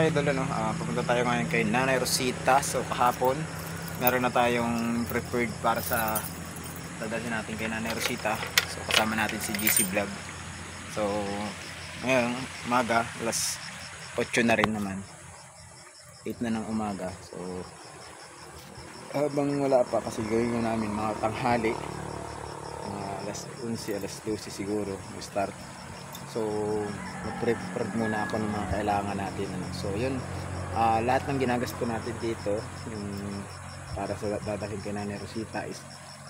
mga idol, ano, pupunta tayo ngayon kay Nanay Rosita. So kahapon, meron na tayong prepared para sa dadalhin natin kay Nanay Rosita. So kasama natin si GC Vlog. So ngayon, umaga, alas 8 na rin naman. 8 na ng umaga. So habang wala pa, kasi gawin namin mga tanghali, alas 11, alas 12 siguro start. So mag-prepare muna ako ng mga kailangan natin, ano. So yun, lahat ng ginagasto natin dito yung para sa dadalhin kay Nanay Rosita is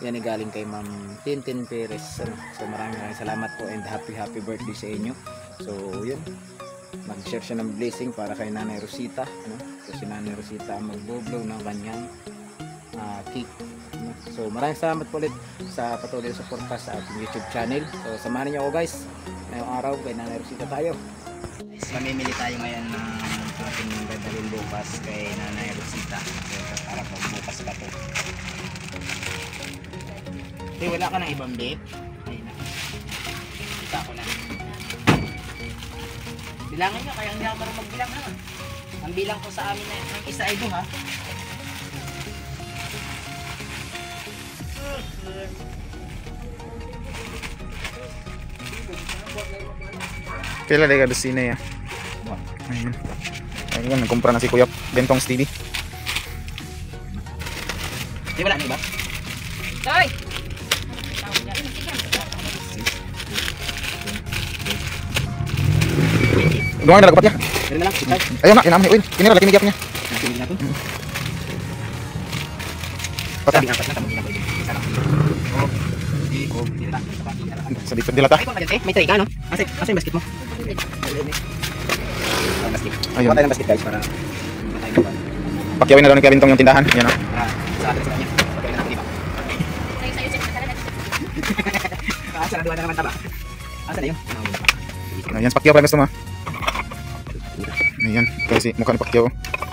yan, galing kay Ma'am Tintin Perez, ano. So maraming salamat po and happy birthday sa inyo. So yun, mag-share siya ng blessing para kay Nanay Rosita, ano. So si Nanay Rosita mag-blow ng kanyang cake, ano. So maraming salamat po ulit sa patuloy na suporta sa ating YouTube channel. So samahan niyo ako guys, ngayong araw kay Nanay Rosita tayo. Mamimili tayo ngayon ng ating dadalhin bukas kay Nanay Rosita. So para pag bukas pa to. Wala ka ng ibang dip? Ayun na. Kita ko na. Bilangan nyo, kaya hindi ako marunong magbilang na. Ang bilang ko sa amin na ang isa ay 2, ha? Kailan ka doon sina ya? Ayun. Ayun, nagkumpra na si Kuya Bentong Stevie. Di wala na iba? Toy! Doon na nagkapat niya. Meron na lang, sitay. Ayun na, inamin niya. Kinira, laki nagyap niya. Nakinig na ito. Pata. Sabi apat na, tamang ginagawa yun. Isa lang. Sa dito dilata. May tray ka, no? Asa yung basket mo? Ayun. Patay ng basket guys para patay ng ban. Pakyawin na daw ni Kuya Bentong yung tindahan. Yan o. Sa atin sa kanya. Patay na natin, saraduan na naman taba. Asa na yun? Ayan, sa Pakyaw pala gusto mo. Ayan, kasi mukha ni Pakyaw.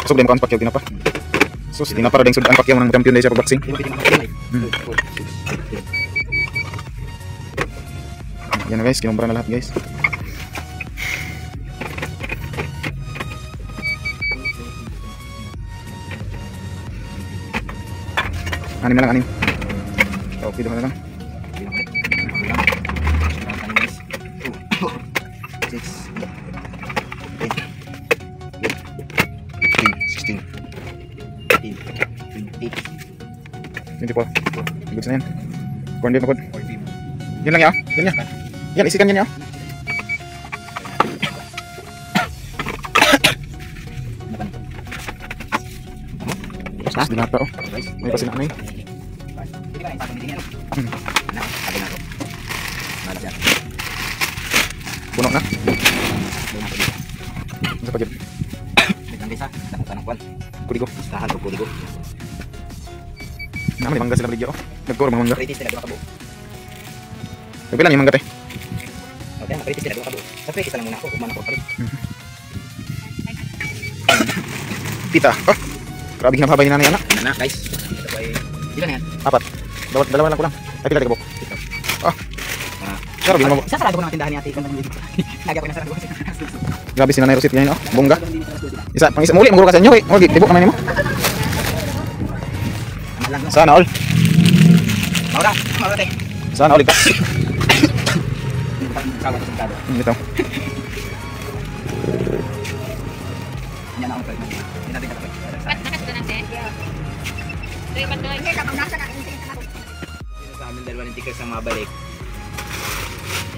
Kusog din mukha ni Pakyaw, di na pa. Sus, di na para rin sudan Pakyaw ng champion dahil siya pag-boxing. Ayan na guys, kinumpara na lahat guys. Anim na lang, anim. Okay, doon na lang. 24. Goods na yan. Corn beef, makod. Yan lang yan. Yan yan. Yan, isikan yan yan. Tapos dinata oh. May pasina na yun. Puno na. Sa pagyan. Kuligo. Kuligo. Naman yung mangga sila baligya oh. Nagkuro mga mangga. Pretty sila, 2 kabuo. Nagbilang yung mangga te. Okay, pretty sila, 2 kabuo. Sa pretty lang muna ako, kumana ko pa rin. Pita. Oh. Grabe hinababa yung nanay anak. Anak guys. Ito po ay, ilan na yan? 4. Dalawa lang ko lang. Ay, pila tigabok. Grabe hinababa. Sa sarado ko ng tindahan ni ate. Lagi ako na sarado ko. Grabe si Nanay Rosita yan oh. Bongga. Pang-isa muli, maguro ka sa inyo eh. Muli, tibok naman mo. Sana all. Maura te. Sana all. Kawan sa sentado. Ito. Yan ako pwede. Hindi natin katabi. Nakas ka natin. Toy, matoy. Sa amin dalawa ng tikas ang mabalik.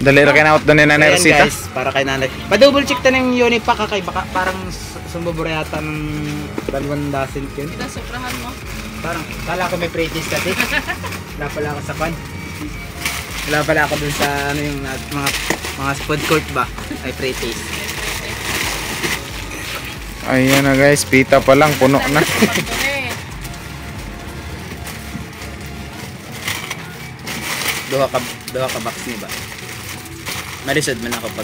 Dalira kayo na out doon ni Nanay Ayan, Rosita. guys, para kay nanay. Pa-double check ta ng unit pa kakay. Baka parang sumbubura yata ng 2 dozen yun. Ito, soprahan mo. Parang, kala ko may pre-taste kasi. Wala pala ako sa pan. Wala pala ako dun sa ano yung mga food court ba? Ay pre-taste. Ayan na guys, pita pa lang, puno na. Duha ka box ni ba? Marisod man ako pag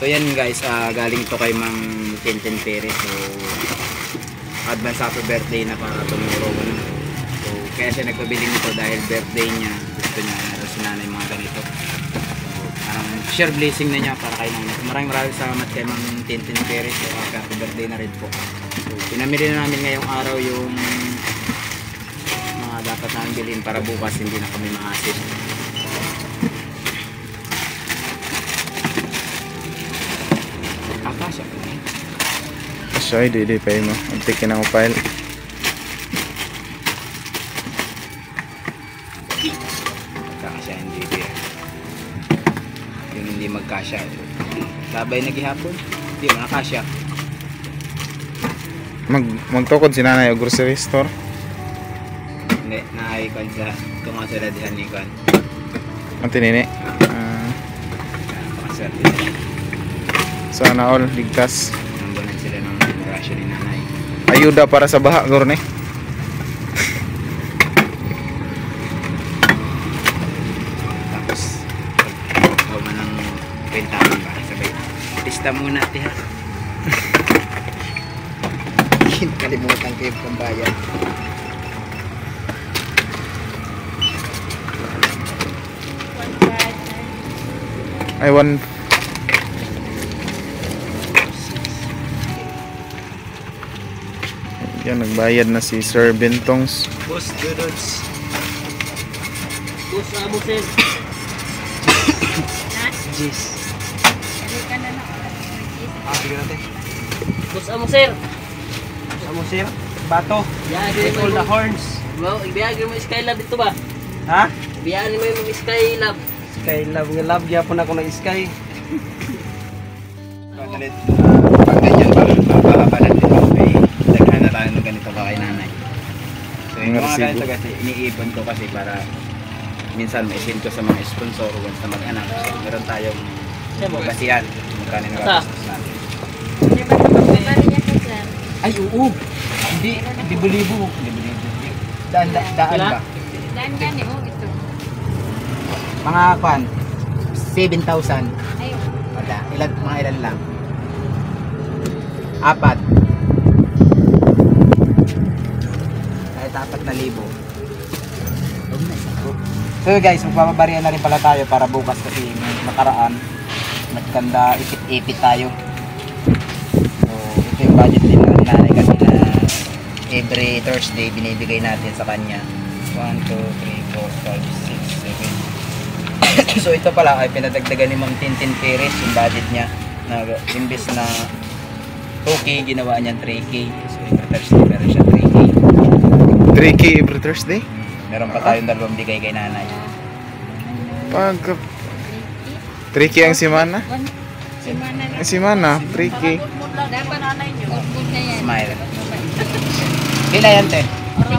so yan guys, galing to kay Ma'am Tintin Perez. So advance happy birthday na para tumuro. So kaya siya nagpabili nito dahil birthday niya. Gusto niya meron si nanay mga ganito. So parang share blessing na niya para kay nanay. Maraming salamat kay Mang Tintin Perez. So, happy birthday na rin po. So, pinamili na namin ngayong araw yung mga dapat namin bilhin para bukas hindi na kami maasin. Akasya po eh. Kasya ay di pa mo. Antikin ang file. Magkakasya hindi din. Yung hindi magkasya. Sabay nagihapon. Hindi mo nakasya. Magtukod si nanay o grocery store. Hindi, naayikon sa tungasuladihan ni Kwan. Ang tinini. Pakaswerte sila. Sana all ligtas. Nambunan sila ng rasyon ni nanay. Ayuda para sa baha guro ni. Tapos, huwag man ng kwentahan ba? Sabay, pista muna tiha. Kalimutan ko yung pambayan. Ay, one. Yan, nagbayad na si Sir Bentongs. Boss, Dodods. Bus amo sir. Jeez. Sige natin. Bus amo sir. Amo sir, bato. Biyagin mo the horns. Wow, ibiyagin mo Skylab dito ba? Ha? Biyagin mo yung Skylab. Sky love nga love gyapon ako ng sky. Pagdalit. Pag ganyan ba, papapalat dito ay daghan na tayo ng ganito ba kay nanay. So yung mga ganito kasi iniipon ko kasi para minsan ma-send ko sa mga sponsor once na mag-anak. So meron tayong basihan. Magkano na gastos natin. Ay, oo. Hindi, libo-libo. Daan ba? Daan yan eh, ito. Mga kwan, 7,000. Ayun. Wala, mga ilan lang. 4. Kahit 4,000. So guys, magpapabarihan na rin pala tayo para bukas kasi may nakaraan. Nagkanda ipit-ipit tayo. So, ito yung budget din ng nanay kasi na every Thursday binibigay natin sa kanya. 1, 2, 3, 4, 5, 6, 7. So ito pala ay pinadagdagan ni Ma'am Tintin Perez yung budget niya na imbes na 2K ginawa niya 3K. So every Thursday meron siya 3K. 3K every Thursday? Meron pa tayong dalawang bigay kay nanay. Pag 3K ang simana? Ang simana, 3K. Dapat nanay nyo. Good na yan. Smile. Kila yan te? 5.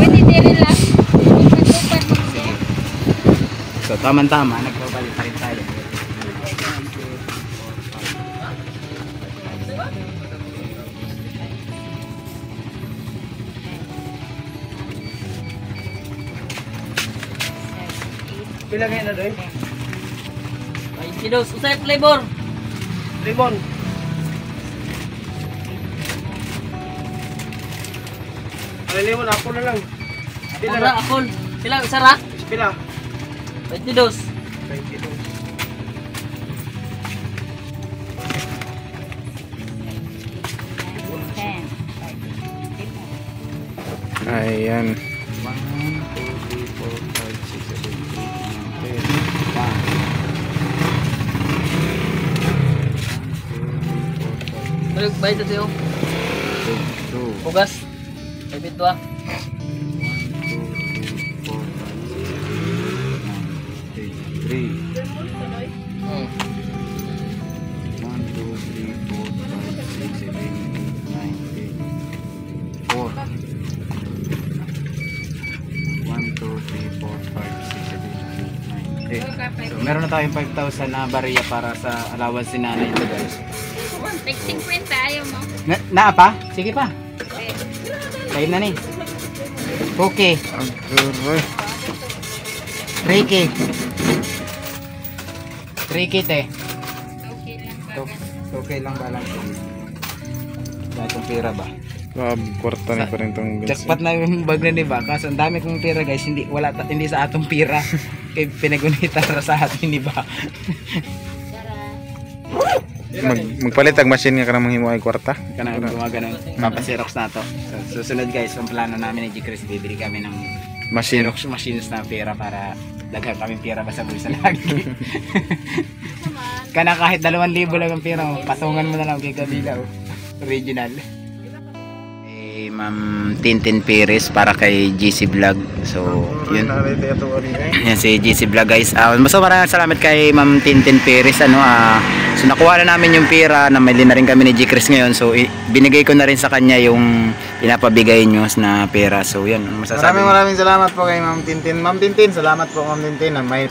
Pwede din lang. Magtupan mo siya. So tama-tama, nagbabalik pa rin tayo. Pila ngayon na doon? Ay, kilos. Usay flavor. Limon. Ay, limon, ako na lang. Pila na akol. Pila, sara. Pila? 22. 22. Ayan. 1, 2, 3, 4, 5, 6, 7, 8, 9, 10. 1, 2, 3, 4, 5, 6, 7, 8, 9, 10. Balik ba ito tayo? 2, Bugas. Ay, bito ah. 1, 2, 3, 4, 5, 6, 7, 8, 9, 10. 4. 1, 2, 3, 4, 5, 6, 7, 8, 9, 10. So, meron na tayong 5,000 na bariya para sa allowance ni nanay ito guys. Take 50 ayaw mo. Na pa? Sige pa. Okay. Kain na ni. Okay. Agoy. 3K. 3K te. Okay lang ba? Okay lang balance. Dahil itong pera ba? Kwarta na pa rin itong Jackpot na yung bag na ni ba? Kaso ang dami kong pera guys, hindi sa atong pera. kay pinagunitan ra sa atin di ba? Magpalit ang machine nga kanang manghimo ay kwarta. Kanang gumagano papasirox na to. So, susunod guys, ang plano namin ni G-Chris, bibili kami ng Machine. Xerox machines na pera para daghan kami pera basta bulsa lagi. Kana kahit 2,000 lang ang pera mo, patungan mo na lang kay Kabila original. Ma'am Tintin Perez para kay GC Vlog. So, yun. Yan si GC Vlog guys. So, maraming salamat kay Ma'am Tintin Perez. So, nakuha na namin yung pera. Namili na rin kami ni G-Chris ngayon. So, binigay ko na rin sa kanya yung pinapabigay nyo na pera. So, yan. Maraming salamat po kay Ma'am Tintin. Ma'am Tintin, salamat po Ma'am Tintin. May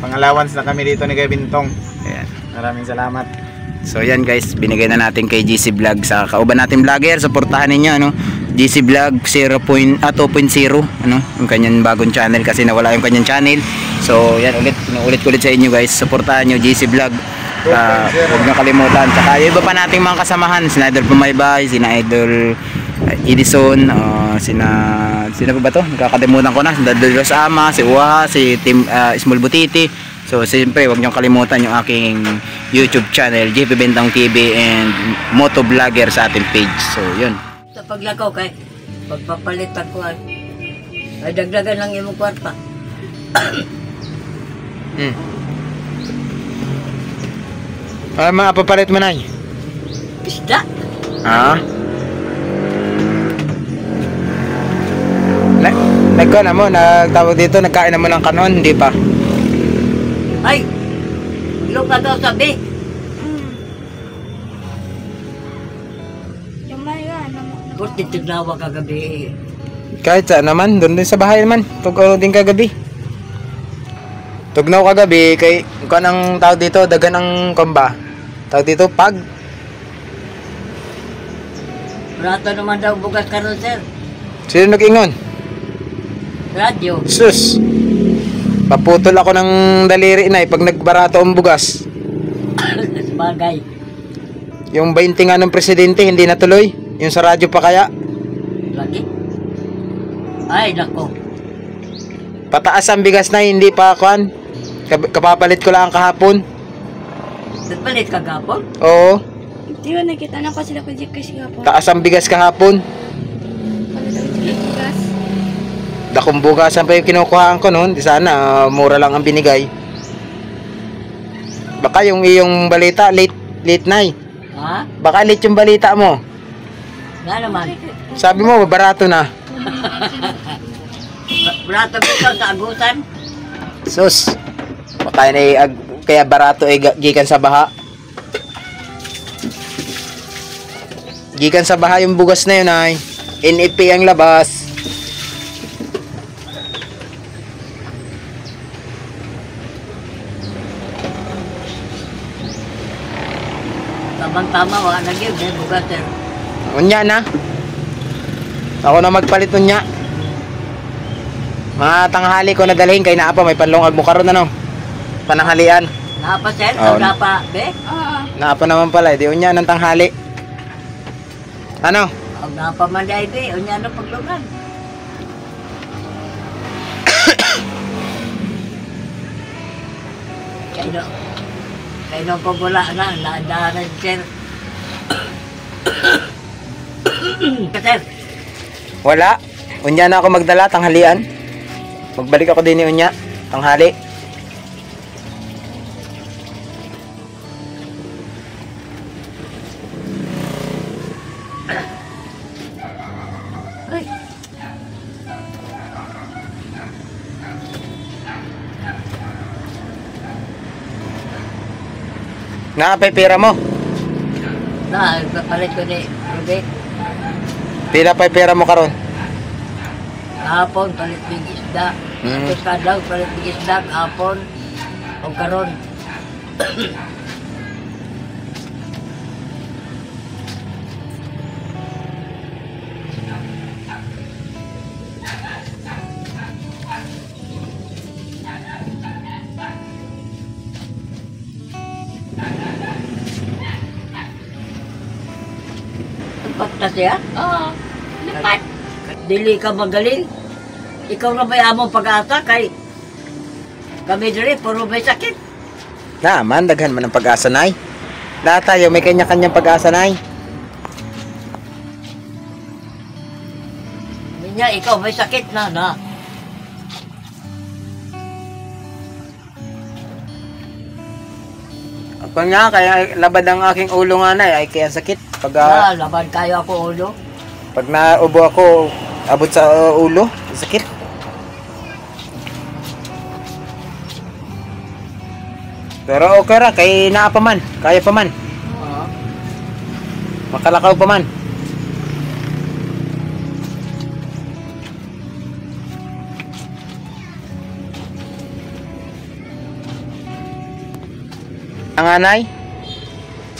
pang-allowance na kami dito ni Kuya Bintong. Ayan. Maraming salamat. So yan guys, binigay na natin kay GC Vlog sa kauban natin vlogger. Suportahan ninyo ano, GC Vlog 2.0 ano, yung kanyang bagong channel kasi nawala yung kanyang channel. So yan ulit ko ulit sa inyo guys, suportahan niyo GC Vlog. Huwag niyo kalimutan. Saka yung iba pa nating mga kasamahan, sina Idol Pumaybay, sina Idol Edison, sina pa ba to? Nakakalimutan ko na, si Idol Rosama, si Uha, si Team Small Butiti. So, siyempre, huwag niyong kalimutan yung aking YouTube channel, JP Bentong TV and Moto Vlogger sa ating page. So, yun. Sa paglakaw kay pagpapalit ako ay dagdagan lang imong kwarta. Mga papalit mo na Isda. Nagko na mo, nagtawag dito, nagkain na mo ng kanon, hindi pa? Ay, ilong na daw sabi. Kurti tignawa kagabi. Kahit saan naman, doon din sa bahay naman. Tugaw din kagabi. Tugnaw kagabi, kay kung anong tawag dito, dagan ng komba. Tawag dito, pag. Rato naman daw bugas karon sir. Sino nag-ingon? Radyo. Sus! Paputol ako ng daliri na pag nagbarato ang bugas. Bagay. Yung 20 nga ng presidente hindi natuloy. Yung sa radyo pa kaya. Lagi. Ay, nako. Pataas ang bigas na hindi pa kuan. Kapapalit ko lang kahapon. Nagpalit ka gapon? Oo. Di ba nakita na ko sila ko G-Chris po. Taas ang bigas kahapon. Dakong bugasan pa yung kinukuhaan ko noon. Di sana mura lang ang binigay. Baka yung iyong balita late na Ha? Baka late yung balita mo. Nga naman. Sabi mo barato na. Barato bitaw sa agusan. Sus. Baka na kaya barato gikan sa baha. Gikan sa baha yung bugas na yun ay. NFP ang labas. Tamang-tama wa na gyud eh bugas sir. Unya na. Ako na magpalit unya. Mga tanghali ko nadalhin kay naa pa may panlungag mo karon ano. Pananghalian. Napa sir, Oo. napa be. Naa pa naman pala, di unya ng tanghali. Ano? Ang napa man dai be, unya na paglungan. Kaya pag wala na, naandaran sir. Sir, Wala. Unya na ako magdala tanghalian. Magbalik ako din ni unya tanghali. ay, Naapay pera mo. palit ko ni Ruben. Pila pa pera mo karon? Kahapon, palit ng isda. Tapos kadlaw, palit ng isda. Kahapon, o karon. Lipat na siya? Oo. Lipat. Dili ka magaling. Ikaw na may among pag-asa kay Kami diri, puro may sakit. Naman, daghan man ang pag-asa, Nay. Lahat tayo, may kanya-kanyang pag-asa, Nay. Niya, ikaw may sakit na. Ako nga, kaya labad ang aking ulo nga, Nay, ay kaya sakit. Pag, Laban kayo ako ulo. pag naubo ako, abot sa ulo, sakit. Pero okay ra, kay naa pa man, kaya pa man, Oo. makalakaw pa man. Ang anay,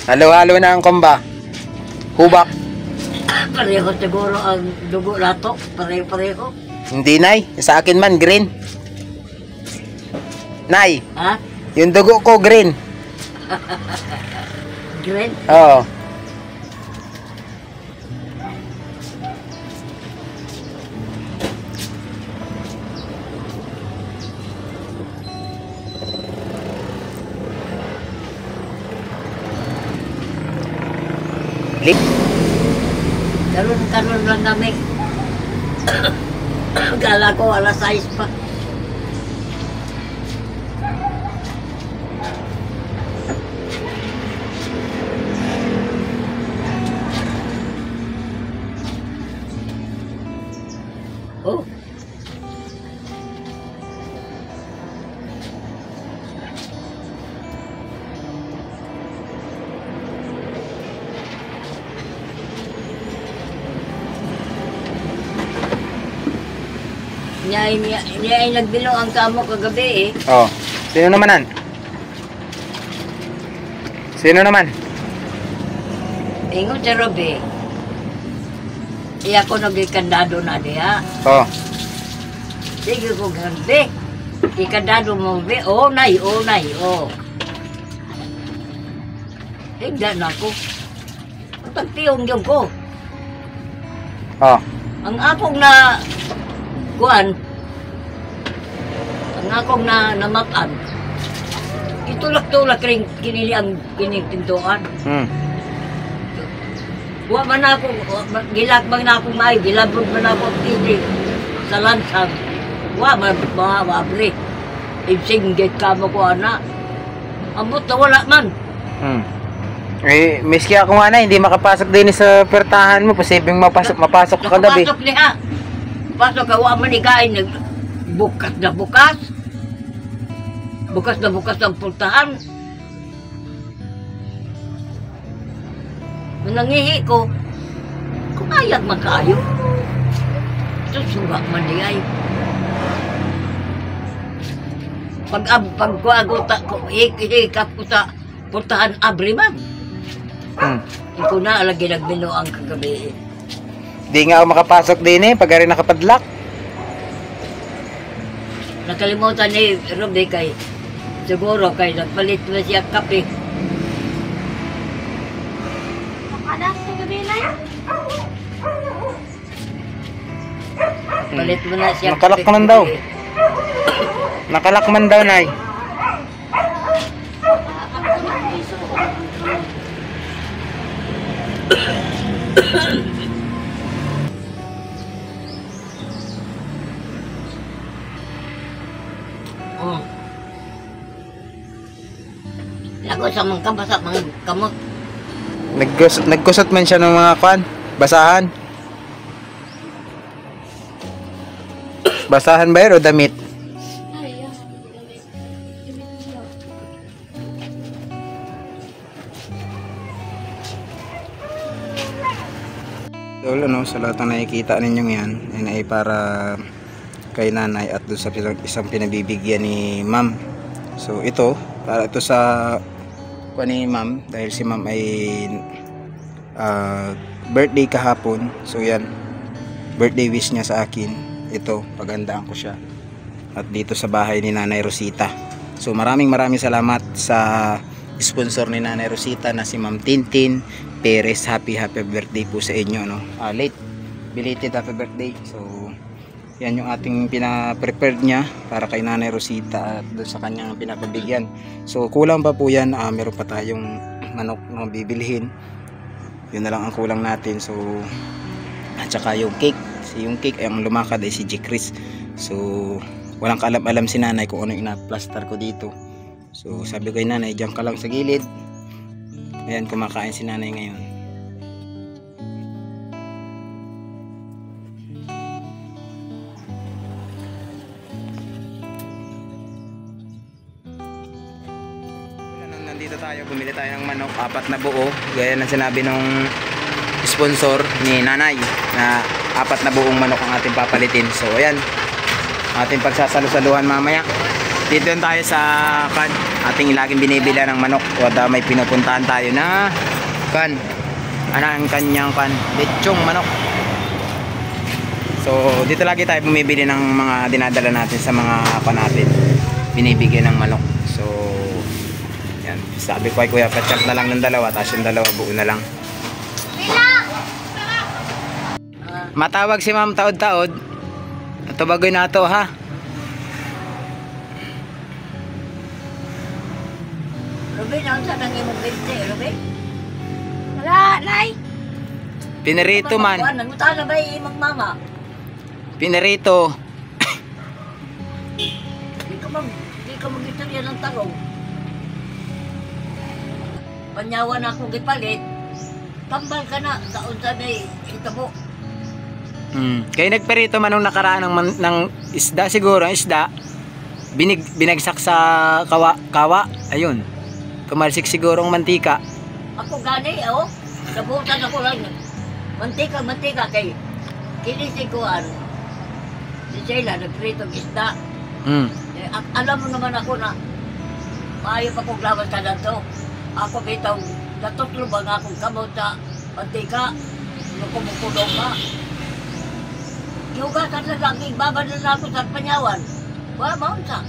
halo-halo na ang komba, hubak. Pareho siguro ang dugo nato. Pareho. Hindi, Nay, sa akin man, green. Nay, Ha? yung dugo ko, green. Green? Oo. Karon lang kami. Kala ko alas 6 pa. Oh. Niya ay nagbilo ang kamo kagabi eh. Oh. Sino namanan? Sino naman? Ingon si Robe. Iya ko nagikandado na diha. Oh. Sige ko ganda. Ikandado mo be. Oh, nay. Higda na ako. Pagtiyong yung ko. Oh. Ang akong na kuan. Ang akong na namakan. Itulak-tulak rin kinili ang kinipintuan. Wa man ako, gilakbang na ako may, gilabog man ako tili sa lansang. Wa man mga wabri. Ibsinggit ka mo ko ana. Ambot na wala man. Eh, miski ako nga na, hindi makapasok din sa pertahan mo. Posibleng mapasok ka kagabi. Nakapasok niya. Pasok ka, wa man ikain. Bukas na bukas. Bukas na bukas ang pultahan. Nung nangihi ko, kumayag man kaayo. Susuga man di ay. Pagkuaguta ko, hikap ko sa pultahan abri man. Iko na alagi nagbino ang kagabi. Di nga ako makapasok din eh, pag rin nakapadlock. Nakalimutan ni Robe kay siguro kay nagpalit na siya kape. Palit mo na siya. Nakalak mo lang daw. Nakalak man daw, Nay. Oh. Lago sa mga kabasa, mga kamot. Nagkusot man siya ng mga kwan, basahan. Basahan ba yun o damit? So, no, sa lahat ng nakikita ninyong yan, yan ay para kay nanay at doon sa isang pinabibigyan ni ma'am. So ito, para ito sa kwan ni ma'am, dahil si ma'am ay birthday kahapon. So yan, birthday wish niya sa akin. Ito, pagandaan ko siya. At dito sa bahay ni Nanay Rosita. So maraming salamat sa sponsor ni Nanay Rosita na si Ma'am Tintin Perez. Happy birthday po sa inyo, no? Late belated happy birthday. So Yan yung ating pina-prepared niya para kay Nanay Rosita at doon sa kanyang pinapabigyan. So kulang pa po yan, meron pa tayong manok na bibilhin. Yun na lang ang kulang natin. So at saka yung cake. Yung cake ay ang lumakad ay si G. Chris. So walang kaalam-alam si Nanay kung ano yung ina-plaster ko dito. So sabi ko kay Nanay, diyan ka lang sa gilid. Ayan, kumakain si Nanay ngayon. Nandito tayo, bumili tayo ng manok, 4 na buo, gaya ng sinabi nung sponsor ni Nanay na 4 na buong manok ang ating papalitin. So ayan, ating pagsasalu-saluhan mamaya. Dito tayo sa ating laging binibila ng manok. Wala, may pinupuntahan tayo na ang kanyang lechong manok. So dito lagi tayo bumibili ng mga dinadala natin sa mga natin, binibigyan ng manok. So yan, sabi ko ay kuya, patsak na lang ng dalawa, tapos yung dalawa buo na lang. Matawag si Ma'am taod-taod. Ito bagoy na ito ha. Ruben, ang sa nang imong binte, Ruben? Wala, Nay. Pinirito man. Nangutan na ba yung imong mama? Pinirito. Di ka mag-italya ng talong. Panyawan ako gipalit, tambal ka na, taon sa day, itabo. Kaya nagperito man nung nakaraan ng isda, siguro ang isda binagsak sa kawa, ayun, kumalsik siguro ang mantika. Ako gani, nabutan ako lang, mantika kay kinisiguan. Si Sheila, nagpritong isda. Alam mo naman ako na, maayo pa kong lawan ka na to. Ako bitong natutlo ba nga akong kamot sa mantika, nung kumukulong ka. Yugatan na lang, ibabad na ako sa panyawan. Wala maun sa.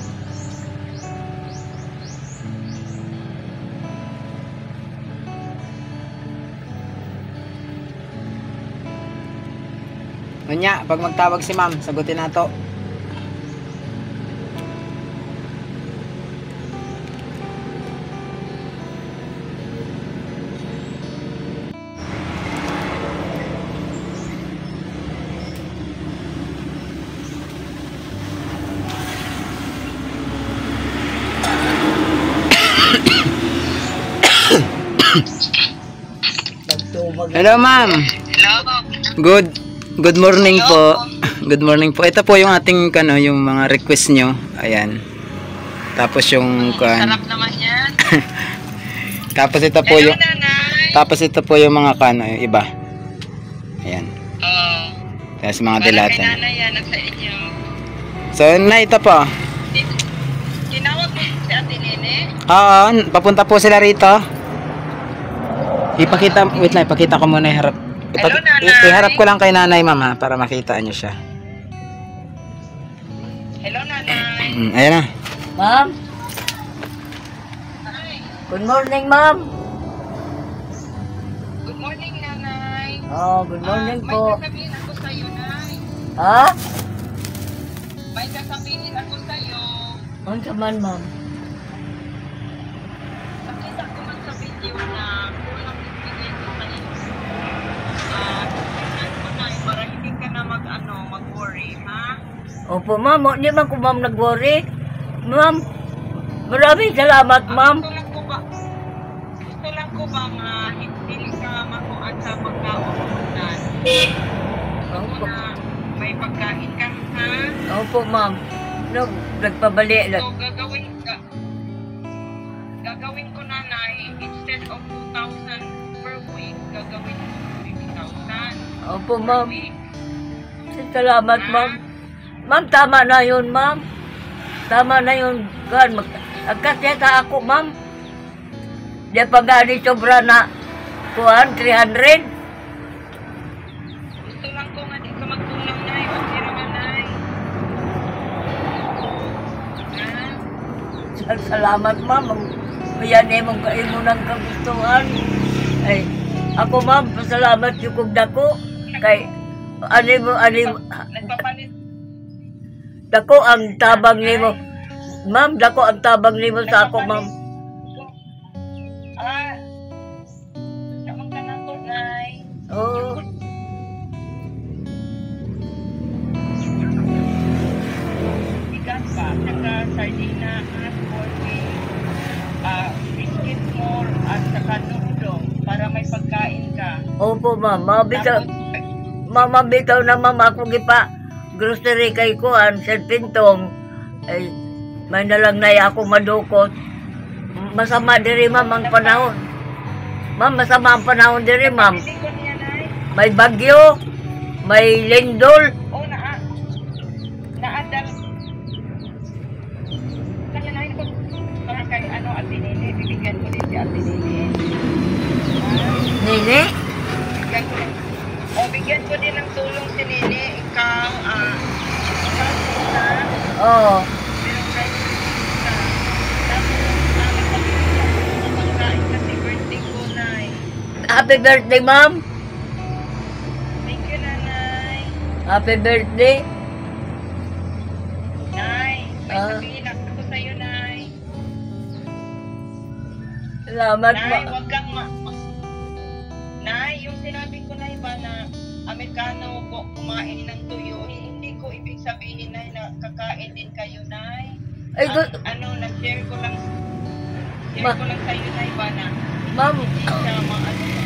Unya, pag magtawag si Ma'am, sagutin nato. Hello Ma'am. Hello. Good morning po. Good morning po. Ito po yung ating yung mga request nyo. Ayan. Tapos yung Sarap naman yan. Tapos ito po Hello, yung Nanay. Tapos ito po yung mga yung iba. Ayan. Tapos mga Para kay dilata. Nanay yan at sa inyo. So na ito po. Tinawag mo si Ate Nene? Oo, papunta po sila rito. Ipakita ko muna yung harap. Hello, Nanay. Iharap ko lang kay Nanay Ma'am ha, para makita niyo siya. Hello, Nanay. Ayan na. Ma'am? Good morning, ma'am. Good morning, Nanay. Good morning May po. sasabihin ako sa'yo, Nay. Ha? May sasabihin ako sa'yo. Ano ka man, ma'am? Nakita ko man sa video na kulang ibigay ko sa'yo. Tingnan ko na para hindi ka na mag-worry, ha? Opo, ma'am. Hindi man ko, ma'am, nag-worry. Ma'am, maraming salamat, ma'am. Gusto lang ko ba nga hindi ka makuha sa pagkauunan? Opo. Na may pagkain ka, ha? Opo, ma'am. No, nagpabali. So, gagawin ko, Nanay, instead of 2,000 per week, gagawin ko 3,000 Opo, per ma'am. week. Salamat, ma'am. Ma'am, tama na yun, ma'am. Tama na yun. God, agkasyata ako, ma'am. Di pa gani sobra na kuhan, 300. Gusto lang ko nga di ka magkulang, Nay. Okay naman, Nay. Ha? Salamat, ma'am. Mayan eh mong kain mo ng kagustuhan. Ay, ako, ma'am, pasalamat yung kong dako. Kay, Dako ang tabang nimo. Ma'am, dako ang tabang nimo sa ako, ma'am. Ah, samang ka na to, Nay. Oo. Ikan pa, saka sardinas, porky, biscuit more, at saka nudong para may pagkain ka. Opo, ma'am. Mabitaw. Tapos, Mama, bitaw na ma'am ako gipa. Grocery kay kuan, sa pintong. Ay, may nalang na ako madukot. Masama diri, ma'am, ang panahon. Ma'am, masama ang panahon diri, ma'am. hindi ko niya, Nay. May bagyo, may lindol. Oh, naadal. Kaya na ko para kay ano Ate Nini, bibigyan ko din si Ate Nini. Nini? Bigyan ko din. Bigyan ko din ng tulong si Nini. Ikaw, na, Oo. meron kayo na. Tapos, pagkain kasi birthday ko, Nay. Happy birthday, ma'am. Thank you, Nanay. Happy birthday. Nay, may Ah. sabihin ako sa'yo, Nay. Salamat, Nay, ma'am. wag kang Nay, yung sinabi ko na iba na Amerikano po kumain ng tuyo, hindi ko ibig sabihin na kakain din kayo, Nay. Ay, Na-share ko lang Ma- sa'yo na iba na ma'am, hindi siya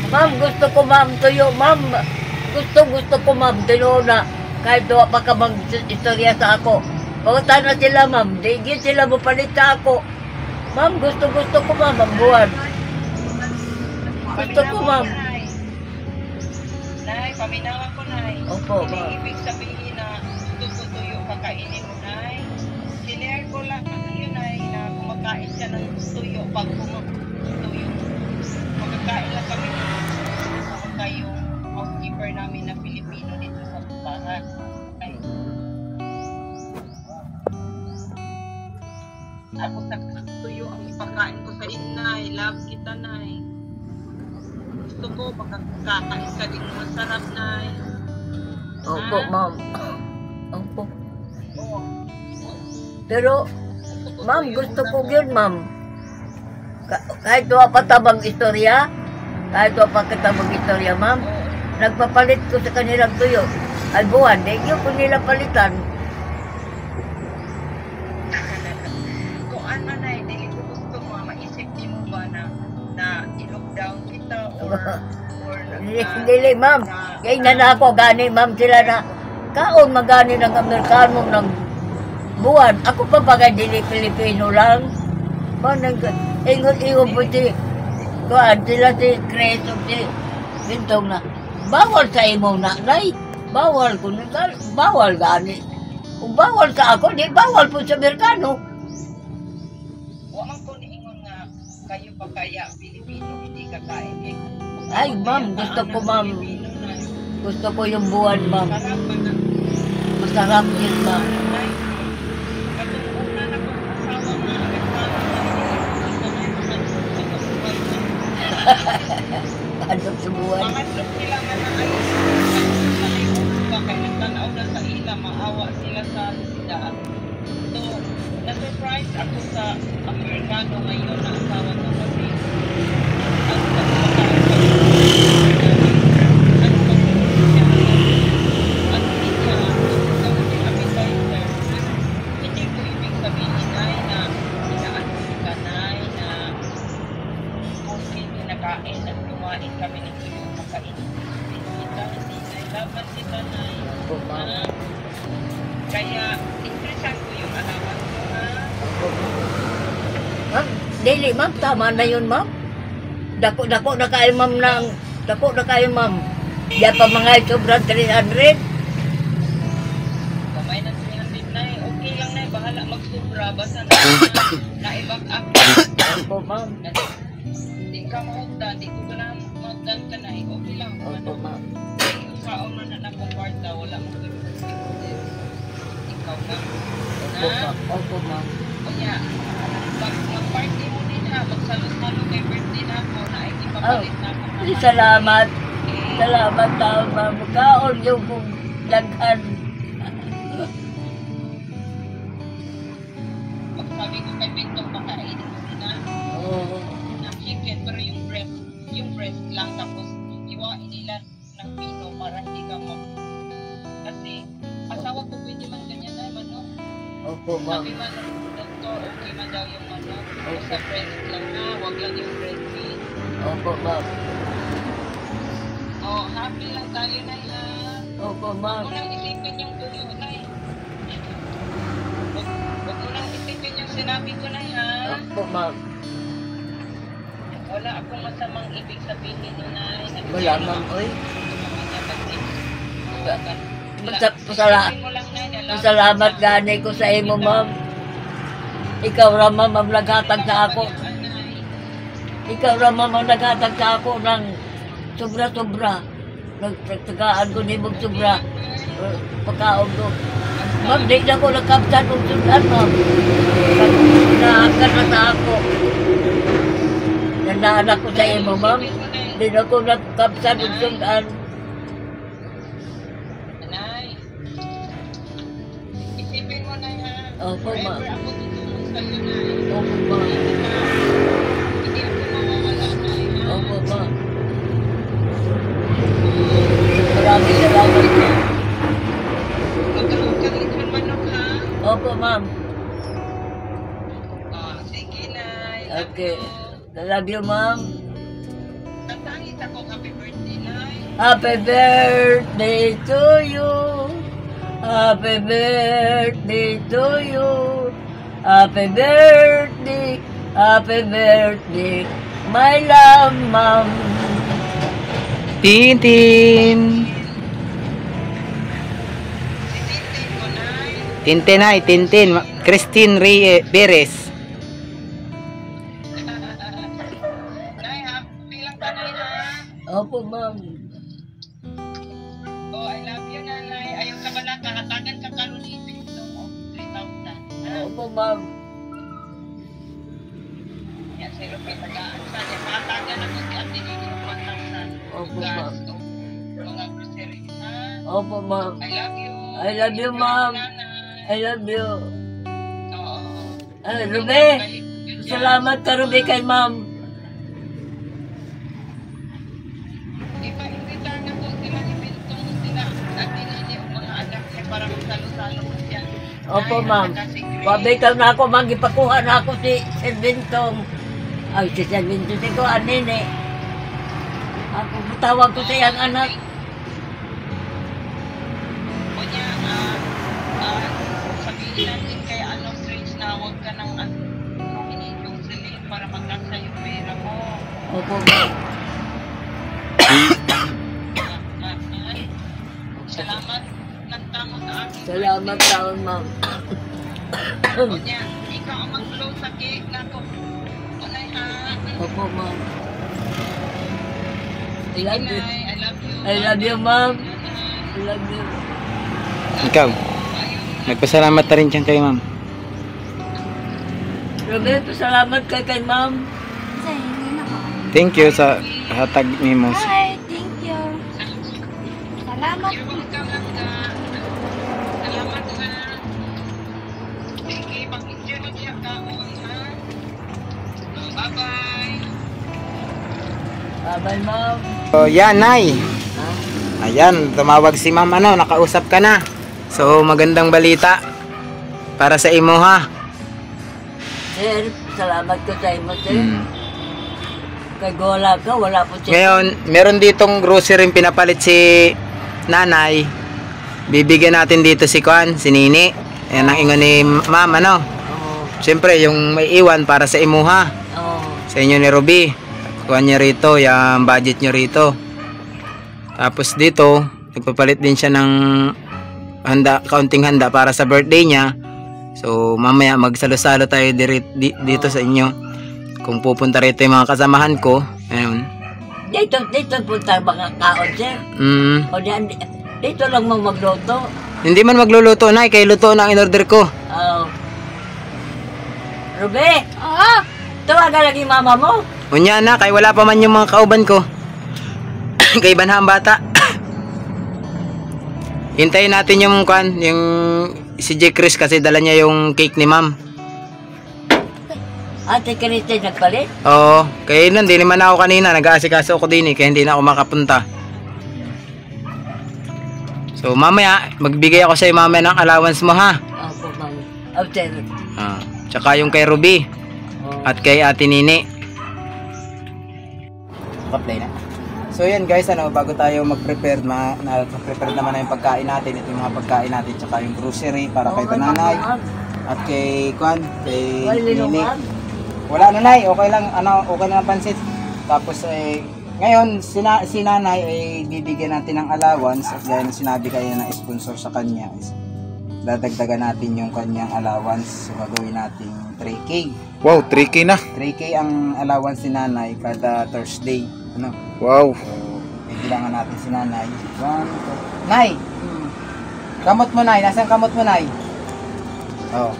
ma'am, gusto ko, ma'am, tuyo, ma'am. Gusto ko, ma'am, tuyo na kahit doon pa ka mag-istorya sa ako. Pagkata na sila, ma'am, di sila mapalit sa ako. Ma'am, gusto ko, ma'am, ang buwan. Gusto ko, ma'am. Nay, paminawan ko, Nay. Opo, Hindi ma'am. ibig sabihin na gusto ko tuyo kakainin mo, Nay. Sinare ko lang yun, Nay, na kumakain siya ng tuyo pag tuyo. Magkakain lang kami ng kayong housekeeper namin na Pilipino dito sa bahay. Ay. Tapos tuyo ang ipakain ko sa iyo, Nay. Love kita, Nay. Gusto ko makakakain ka din masarap, Nay. Opo, ma'am. Opo. Oo. Pero, ma'am, gusto ko yun, ma'am. Kahit doon pa tabang istorya, ma'am, nagpapalit ko sa kanilang tuyo. Ay, buwan, di yun ko nila palitan. Kung ano, Nay, dili ko gusto mo, maisip din mo ba na i-lockdown kita or Dili, ma'am. Kaya na ako, gani, ma'am, sila na, kaon magani ng Amerikano ng buwan. Ako pa bagay dili Pilipino lang. Ingon po si, kuan, sila si Chris o si Bintong na, bawal sa imo na, Nay. Bawal ko na, bawal gani. Kung bawal sa ako, di bawal po sa Amerikano. Wa man ko niingon nga kayo pa kaya Pilipino hindi kakain kay Ay, ma'am, gusto ko, ma'am. Pilipino, Nay. Gusto ko yung buwan, ma'am. Sarap man na. Masarap yun, ma'am. Nay, katulad na na kong asawa nga Amerikano Ano sa buwan? Pangatlog sila nga na ay ba kay nagtanaw na sa ila, maawa sila sa sidaan. So, na-surprise ako sa Amerikano ngayon na asawa ko kasi hindi ko ibig sabihin ay na inaansin ka Nay, na kung kinakain at kumain kami ng tuyong makain. Kita, hindi na laban kita, Nay. Opo, ma'am. Ah, kaya, interesan ko yung alaman ko, ha? Ma'am, dili, ma'am, tama na yun, ma'am. Dako na kayo, ma'am, dako na kayo, ma'am. Diyan pa mga sobrang 300. Kamay na 300, Nay. Okay lang, Nay. Bahala magsubra. Basta na i-back up. Opo, ma'am. Hindi ka mahugdan. Hindi ko ka na mahugdan ka, Nay. Okay lang. Opo, ma'am. Yung kaon na na kong kwarta, wala mo ikaw na. Opo, ma'am. Opo, ma'am. Kaya, mag-party mo din ha, magsalo-salo kay birthday na ako, na ipapalit na ako. Ay, salamat. Salamat, ma'am. Kaon yung kong laghan. sabi ko kay Bintong pakainin mo sila. Oo. Ng chicken, pero yung breast lang, tapos iwain nila ng pino para hindi ka kasi asawa ko pwede man ganyan na manok. Opo, ma'am. Sabi man ng doktor, okay man daw yung manok. Pero sa breast lang na, wag lang yung breast meat. Opo, ma'am. Oh, happy lang tayo na yan. Opo, ma'am. Huwag mo nang isipin yung tuyo na eh. Huwag mo nang isipin yung sinabi ko na yan. Opo, ma'am. Wala akong masamang ibig sabihin nun na. Wala, ma'am. Oy. Pasalamat gani ko sa imo, ma'am. Ikaw ra, ma'am, ang naghatag sa ako. Ikaw ra, ma'am, ang naghatag sa ako ng sobra-sobra. Nagtagaan ko ni mong sobra. Pagkaon ko. Ma'am, di na ko nagkapsan ng sundan, ma'am. Naakan na sa ako. Nanaanak ko sa imo, ma'am. Di na ko nagkapsan ng sundan. Nay, isipin mo na yan. Opo, ma'am. Forever ako tutulong sa'yo, Nay. Opo, ma'am. Hindi ako mawawala, Nay. Opo, ma'am. Maraming salamat, ma'am. Magkaroon ka rin ng manok, ha? Opo, ma'am. Oh, sige, Nay. Okay. I love you, ma'am. Tatangit ako. Happy birthday, Nay. Happy birthday to you. Happy birthday to you. Happy birthday. Happy birthday. My love, ma'am. Tintin. Sisintin ko, Nay. Tintin ay, Tintin. Christine Beres. Nay, happy lang ka, Nay, ha? Opo, ma'am. Oh, I love you, Nanay. Ayaw ka pala, kahatagan ka karoon ito. 3,000. Ha? Opo, ma'am. Yan, si Rupi, tagaan sa niya. Kahatagan ako si Ate Nini ng 1,000. Opo, Gas, ma'am. to. Mga groceries, ha? Opo, ma'am. I love you. I love you, ma'am. Nanay. I love you. Oo. Ay, Ruby. Salamat ka, Ruby, kay ma'am. Ipa-imbitar na po sila ni Bintong sila. Ate Nini, yung mga anak niya para magsalo-salo ko siya. Opo, Nay, ma'am. napaka-secret. Pabitaw na ako, magipakuha na ako si Sir Bintong. Ay, si Sir Bintong, si ko, anine. Ako, tawag ko sa iyang anak. O niya, sabihin natin kay Strange na huwag ka ng yung silin para magkasa yung pera mo. Opo, ma'am. Salamat ng tamo sa akin. Salamat taon, ma'am. O niya, ikaw ang mag-blow sa cake na to. Unay ha. Opo, ma'am. I love you. Inay, I love you. I love you, ma'am. Nanay. I love you. Ikaw, nagpasalamat na rin siya kay ma'am. Roberto, salamat kay ma'am. Thank you sa hatag ni mo. Hi, thank you. Salamat. You're welcome, Angga. Salamat ha. Sige, pag-enjoy mo siya ka. Ha? Bye-bye. Bye-bye, ma'am. So, yan, Nay. Ayan, tumawag si ma'am, nakausap ka na. So, magandang balita para sa imo, ha? Sir, salamat ko sa imo, sir. Hmm. Kay wala ka, wala po siya. Ngayon, meron ditong grocery pinapalit si nanay. Bibigyan natin dito si Kwan, si Nini. Ayan ang ingon ni ma'am, Oo. Siyempre, yung may iwan para sa imo, ha? Oo. Sa inyo ni Ruby. Kuha niya rito, yung budget niyo rito. Tapos dito, nagpapalit din siya ng kaunting handa para sa birthday niya. So, mamaya magsalo-salo tayo dito sa inyo. Kung pupunta rito yung mga kasamahan ko, ayun. Dito punta mga kaon, sir. O diyan, dito lang mo magluto. Hindi man magluluto, Nay, kay luto na ang in-order ko. Oo. Ruby, Oo. tawagan lagi mama mo. Unya na, kay wala pa man yung mga kauban ko. Kay banha ang bata. Hintayin natin yung si J. Chris kasi dala niya yung cake ni ma'am. Ate Christy nagpalit? Oo, kaya nun, di naman ako kanina, nag-aasikaso ako din kaya hindi na ako makapunta. So mamaya, magbigay ako sa'yo mamaya ng allowance mo ha. Ako, ma'am. After. Tsaka yung kay Ruby at kay Ate Nini. Pa-play na. So yan guys, bago tayo mag-prepare, prepare naman na yung pagkain natin. Ito yung mga pagkain natin, tsaka yung grocery para kay Nanay at kay kay Nini. Wala Nanay, okay lang, okay lang ang pansit. Tapos ngayon si Nanay ay bibigyan natin ng allowance at gaya ng sinabi kayo ng sponsor sa kanya. Dadagdagan natin yung kanyang allowance, so gagawin natin 3K. Wow, 3K na. 3K ang allowance ni Nanay kada Thursday. Wow. So, bibilangan natin si Nanay. 1, 2. Nay! Kamot mo, Nay. Nasaan kamot mo, Nay? Oh.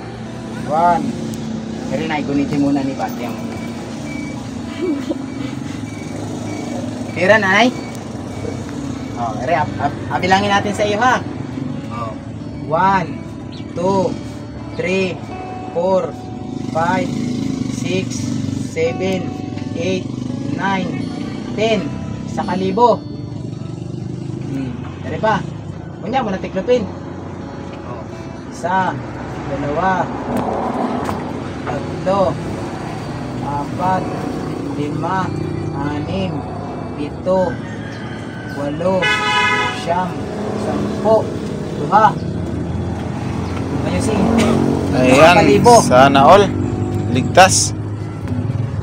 1. Pero, Nay, gunitin muna ni Batyang. Pira, Nay? Oh, ere, abilangin natin sa iyo, ha? Oh. 1, 2, 3, 4, 5, 6, 7, 8, 9, 10 sa kalibo. Dari pa. Kunya mo na tiklopin. Oh. 1, 2, 3, 4, 5, 6, 7, 8, 9, 10. Duha. Ayusin. Ayan, sana all. Ligtas.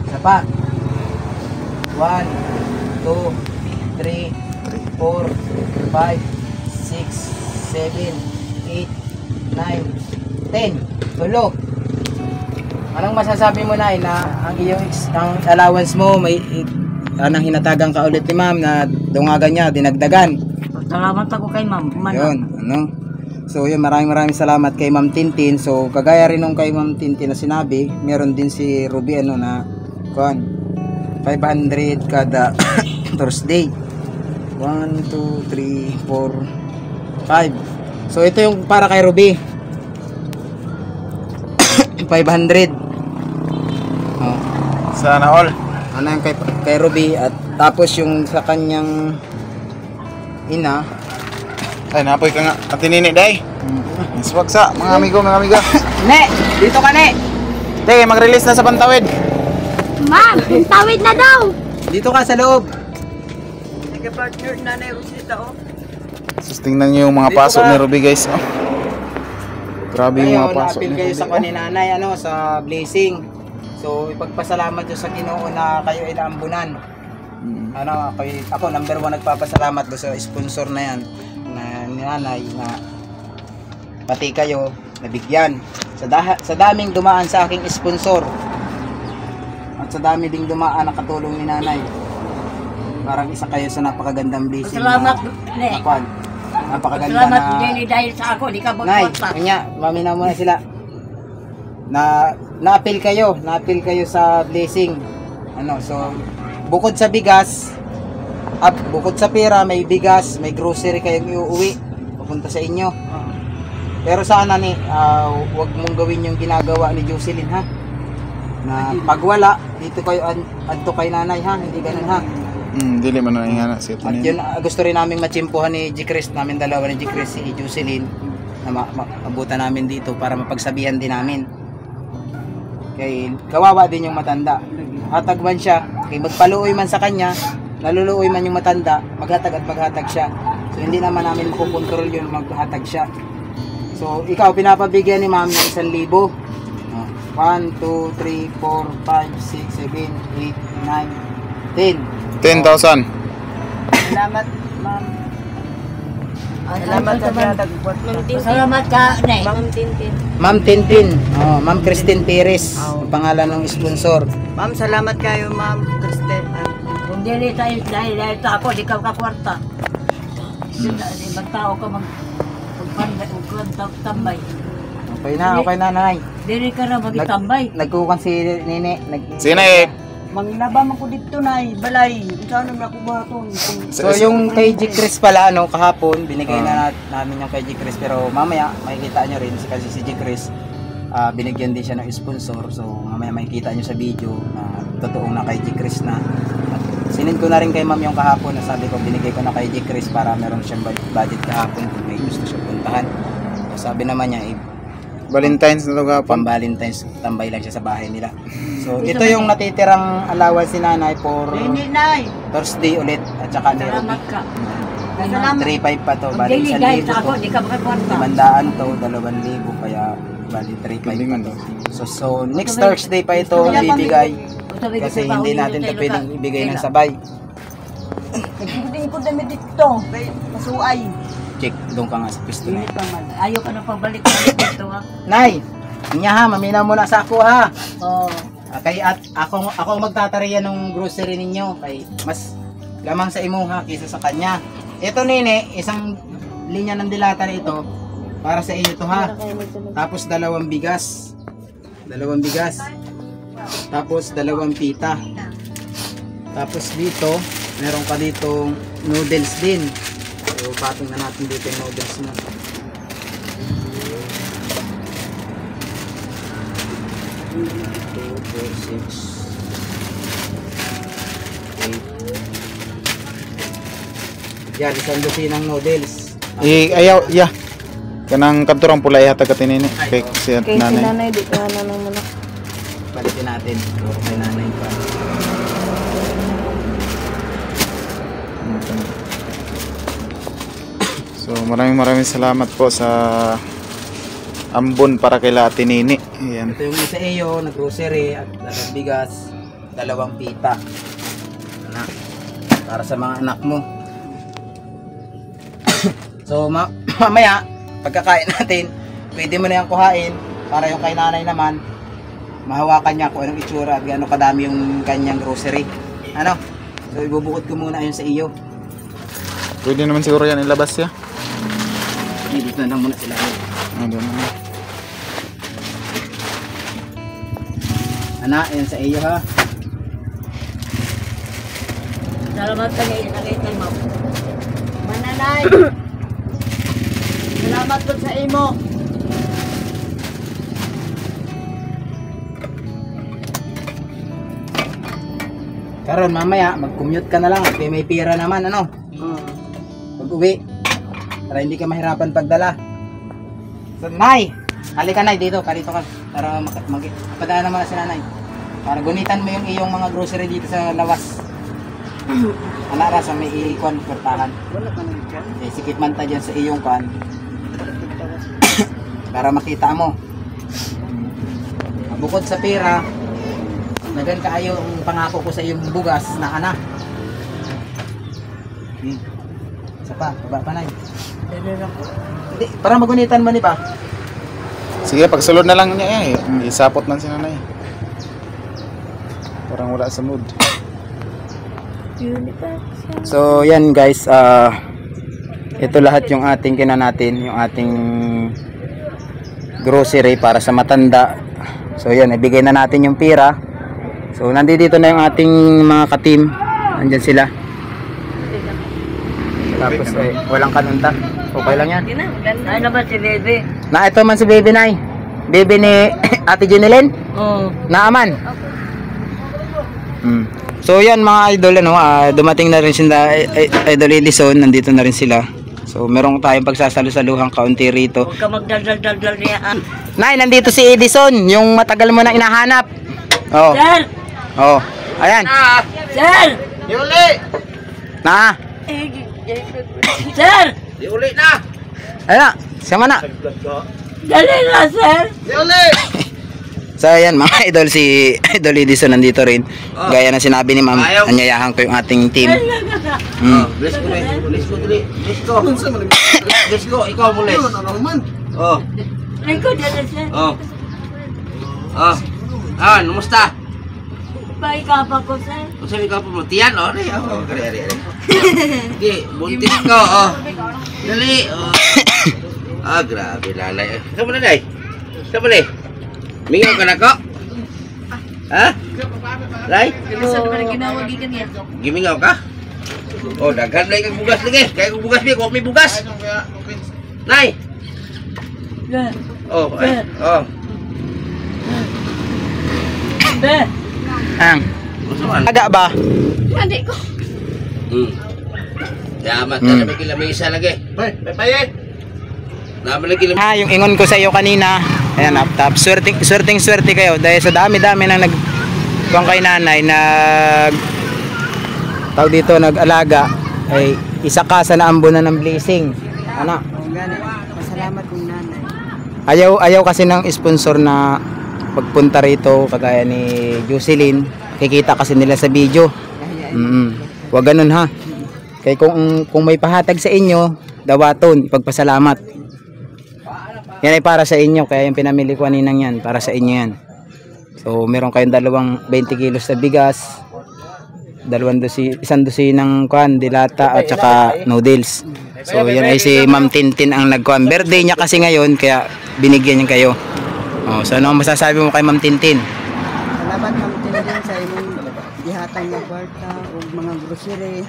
Isa pa. 1, 2, 3, 4, 5, 6, 7, 8, 9, 10. Tulo. Anong masasabi mo na ang iyong ang allowance mo may anong hinatagan ka ulit ni ma'am na dungagan niya, dinagdagan. Salamat ako kay ma'am. Yun, So yun, maraming salamat kay Ma'am Tintin. So kagaya rin nung kay Ma'am Tintin na sinabi, meron din si Ruby na 500 kada Thursday. 1, 2, 3, 4, 5. So ito yung para kay Ruby. 500. Oh. Sana all. Ano yung kay Ruby at tapos yung sa kanyang ina. Ay, napoy ka nga. Ate Nini, day. Iswagsa, mga amigo, mga amiga. Ne, dito ka, Ne. Day, mag-release na sa Pantawid. Ma'am, tawid na daw. Dito ka sa loob. Nagka-partner na na Rosita, oh. Sus, tingnan nyo yung mga Dito pasok ka. ni Ruby, guys. Oh. Grabe yung mga Ngayon, pasok na-appeal ni kayo Ruby. sa kaninanay, sa blessing. So, ipagpasalamat nyo sa Ginoo na kayo ay naambunan. Ako number 1 nagpapasalamat do sa sponsor na yan na ni Nanay na pati kayo nabigyan sa daming dumaan sa aking sponsor at sa dami ding dumaan na katulong ni Nanay. Parang isa kayo sa napakagandang blessing. Salamat, Ne. Napakaganda Salamat na din dahil sa ako, di ka Nay, magkwarta. kanya, maminaw muna sila. Na-appeal kayo sa blessing. So bukod sa bigas, bukod sa pera, may bigas, may grocery kayong iuwi papunta sa inyo. Pero sana wag mong gawin yung ginagawa ni Jocelyn, ha? Na pagwala, dito kayo adto kay Nanay, ha? Hindi ganun, ha? Dili man na ingana si Ate At Nini. yun, gusto rin namin matsimpuhan ni G-Chris, namin dalawa ni G-Chris, si Jocelyn, na mabutan namin dito para mapagsabihan din namin. Kaya kawawa din yung matanda. Hatag man siya, kaya magpaluoy man sa kanya, naluluoy man yung matanda, maghatag at maghatag siya. So hindi naman namin kukontrol yun, maghatag siya. So ikaw, pinapabigyan ni ma'am ng 1,000. 1, 2, 3, 4, 5, 6, 7, 8, 9, 10. 10,000. Salamat, ma'am. Salamat sa Salamat ka, Ne. Ma'am Tintin. Ma'am Christine Perez. Ang pangalan ng sponsor. Ma'am, salamat kayo, Ma'am Kristen. Kung dili tayo dahil sa ako, di ka kakwarta. Magtao ka magtambay. Okay na, Nay. Dili ka na magtambay. Nagkukan si Nene. Sige na eh. Manglaba man ko dito na balay. Saan na ako buhaton? So yung kay G. Chris pala, kahapon, binigay na namin yung kay G. Chris. Pero mamaya, makikita nyo rin kasi si G. Chris. binigyan din siya ng sponsor. So mamaya makikita nyo sa video na totoong na kay G. Chris na. At sinend ko na rin kay ma'am yung kahapon na sabi ko binigay ko na kay G. Chris para meron siyang budget kahapon kung may gusto siya puntahan. So sabi naman niya Valentine's na to pang kapon. Valentine's, tambay lang siya sa bahay nila. So ito yung natitirang allowance ni nanay for Hindi, Nay. Thursday ulit at saka ni Salamat ka. Salamat. 3.5 pa to, bali Daily guys 1,000 ako, to. di ka makakwarta. 500 to, 2,000 kaya bali 3.5 pa to. So next Thursday pa ito bibigay kasi hindi natin ito pwedeng ibigay ng sabay. Nagpuding ko dami dito. Kay masuay. Check, doon ka nga sa pisto na. Ayaw ka na pabalik dito ha. Nay, niya ha, maminaw muna sa ako ha. Oo. Kay at ako magtatariya ng grocery ninyo kay mas lamang sa imo ha kaysa sa kanya. Ito nene, isang linya ng dilata nito para sa inyo to ha. Tapos 2 bigas. 2 bigas. Tapos 2 pita. Tapos dito, meron pa ditong noodles din. So patong na natin dito yung noodles mo. Yan, isang dosinang noodles. Ayaw, yeah. Kanang kanturang pula yata ka tinini. Kay si nanay. di ka na nang muna. Balikin natin. Puro kay nanay pa. So maraming salamat po sa ambon para kay Ate Nini. Ayan. Ito yung isa iyo, na grocery at 2 bigas, 2 pita. Anak, para sa mga anak mo. So mamaya, pagkakain natin, pwede mo na yung kuhain para yung kay nanay naman, mahawakan niya kung anong itsura at gaano kadami yung kanyang grocery. Ano? So ibubukod ko muna yun sa iyo. Pwede naman siguro yan ilabas ya. Dito na lang muna sila. Ano naman. Anak, yan sa iyo ha. Salamat ka ngayon. Nakita mo. Mananay. Salamat po sa imo. Karon mamaya, mag-commute ka na lang at may pira naman, ano? Pag-uwi. Para hindi ka mahirapan pagdala. So, Nay! Halika Nay, dito ka ka. Para padala naman si nanay. Para gunitan mo yung iyong mga grocery dito sa lawas. Anara sa may iikon, pertahan. Sikit man ta dyan sa iyong kan. Para makita mo. Bukod sa pera, nagan kaayo ang pangako ko sa iyong bugas na anak. Isa pa, baba pa Nay. Hindi, para magunitan mo ni ba? Sige, pagsulod na lang niya isapot man si nanay. Parang wala sa mood. So yan guys, ito lahat yung ating kinanatin, yung ating grocery para sa matanda. So yan, ibigay na natin yung pira. So nandito na yung ating mga ka-team. Andyan sila. Tapos walang kanunta. Okay lang yan. Ay naman si Bebe. Na ito man si Baby Nay. Baby ni Ate Jeneline. Oo. Naaman. So yan mga idol, ano, dumating na rin sila Idol Edison, nandito na rin sila. So meron tayong pagsasalo-saluhang kaunti rito. Huwag ka magdaldal-daldal niya. Nay, nandito si Edison, yung matagal mo na inahanap. Oh. Sir! Oh. Ayan. Sir! Yuli! Na. Sir! Yuli na! Ayan. Sama na. Dali na, sir! Yuli! So ayan mga idol, si Idol Edison nandito rin. Gaya na sinabi ni ma'am, anyayahan ko yung ating team. Let's go, let's go, let's go. Let's go, ikaw muli. Oh, Likod yan, sir. oh. Numusta? Bye ka pa ko, sir. Kung sabi ka po mo, tiyan, oh, kari. Sige, buntis ko, oh. Dali, oh. Grabe, lalay. Saan mo na, day? Saan mo na, mingaw ka na ko? Ha? Lay? Gimingaw ka? Oh, daghan lay kang bugas lagi. Kaya kong bugas, kung may bugas. Nay! Sir. Oh, ay. Oh. Be. Ang. Gusto man. Aga ba? Hindi ko. Yamat na naman kilamisa lagi. Hoy, papayin. Naman lagi kilamisa. Ha, yung ingon ko sa iyo kanina. Ayan, tap. Swerte kayo dahil sa dami-dami nang kuwang kay nanay tawag dito nag-alaga ay isa ka sa naambunan ng blessing. Ano? O gani. Pasalamat kong nanay. Ayaw kasi ng sponsor na pagpunta rito kagaya ni Jocelyn. Kikita kasi nila sa video. Huwag ganun ha. Kaya kung may pahatag sa inyo, dawaton, ipagpasalamat. Yan ay para sa inyo, kaya yung pinamili ko kaninang yan, para sa inyo yan. So, meron kayong 20 kilos na bigas, isang dosi ng dilata at saka noodles. So, yan ay si Ma'am Tintin ang nagkuhan. Birthday niya kasi ngayon, kaya binigyan niya kayo. Oh, so, ano ang masasabi mo kay Ma'am Tintin? Salamat Ma'am Tintin sa imong gihatang nga kwarta o mga grocery.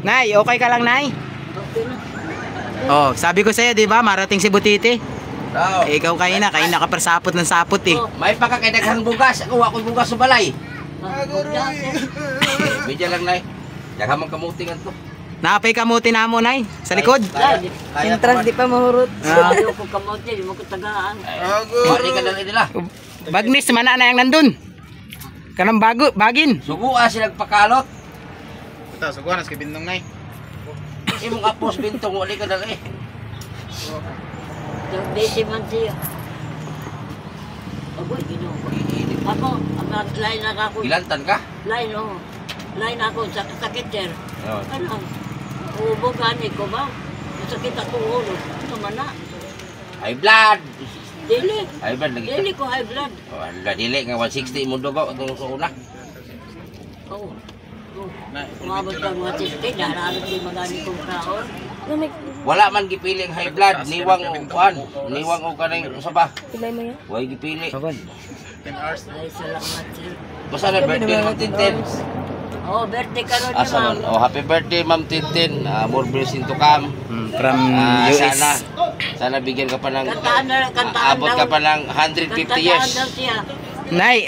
Nay, okay ka lang, Nay? Oh, sabi ko sa'yo, di ba? Marating si Butiti. Tao. Eh, ikaw kain na ka per sapot ng sapot eh. May pakakaidaghang bugas. Ako bugas sa balay. Medya lang nay. Daghang man kamutingan to. Napay kamuti na mo, Nay, sa likod. Sintras di pa mahurot. Ayaw ko kamote, di mo ko tagaan. Wali ka dali nila. Bagnis, mana na yung nandun. Kanang bagin. Suguan sila nagpakalot. Ito, suguan nas kay Bindong Nay. Imong apos bintong wali ka dali. Yung busy man siya. Aboy, ginoo ko. Ako, ang line na ako. Gilantan ka? Line, oh. Line ako sa sakit, sir. Ayun. Ano? Ubog gani ko ba? Masakit ako ulo. Ano man na? High blood. Dili. High blood lagi. Dili ko high blood. Oh, ala dili nga 160 mo dugo itong sa una. Oo. Umabot ka mga 60, dahil di magani kong kaon. Wala man gipili ang high blood, niwang o kuan, niwang o kanang usa ba? Pilay mo yan? Way gipili. Ay, salamat, sir. Basta na birthday Ma'am Tintin. Oh, birthday ka ron Asa man? Oh, happy birthday Ma'am Tintin. More blessing to come. From US. Sana bigyan ka pa ng Kantaan abot ka pa ng 150 years. daw siya. Nay,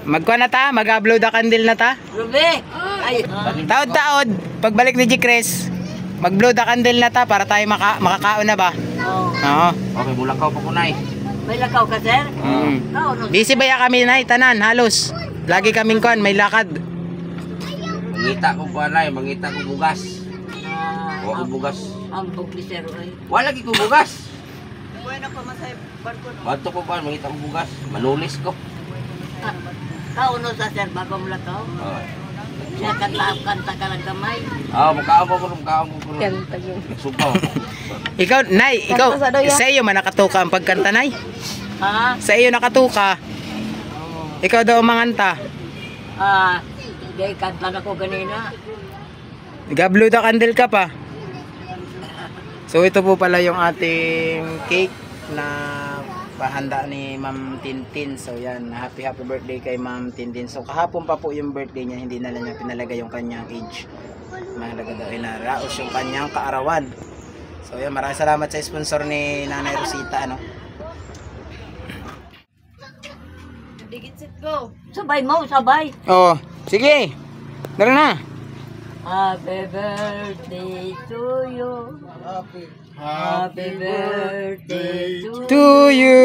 magkuha na ta, mag-upload a candle na ta. Ruby! Ay, Taod-taod, pagbalik ni G-Cres, mag-blow a candle na ta para tayo makakaon na ba? oh. Oo. Okay, bulakaw pa ko nay. May lakaw ka, sir? Kao, no? Busy ba ya kami, Nay, tanan, halos. Lagi kaming kuan, may lakad. Mangita ko pa nay, mangita ko bugas. Wa ko bugas. Ang bukli, sir, ay. Wala gi ko bugas. Bueno ko masay barko. Wato ko pa mangita ko bugas. Manulis ko. Kao, no, sa sir, bago mo lakaw? Oh. Siya kanta ka ng kamay. Ah, mukhaon ko kuno. Subaw. Ikaw, Nay, ikaw, Kanta sa doya. sa iyo man nakatuka ang pagkanta, Nay. Ha? Sa iyo nakatuka. Ikaw daw ang manganta. Hindi, kanta na ko ganina. Nag-upload a candle ka pa. So ito po pala yung ating cake na pahanda ni Ma'am Tintin. So yan, happy birthday kay Ma'am Tintin. So kahapon pa po yung birthday niya, hindi na lang niya pinalagay yung kanyang age. Mahalaga daw inaraos yung kanyang kaarawan. So yan, maraming salamat sa sponsor ni Nanay Rosita, ano. Sabay mo, sabay. Oh, sige. Dara na. Happy birthday to you. Happy birthday to To you.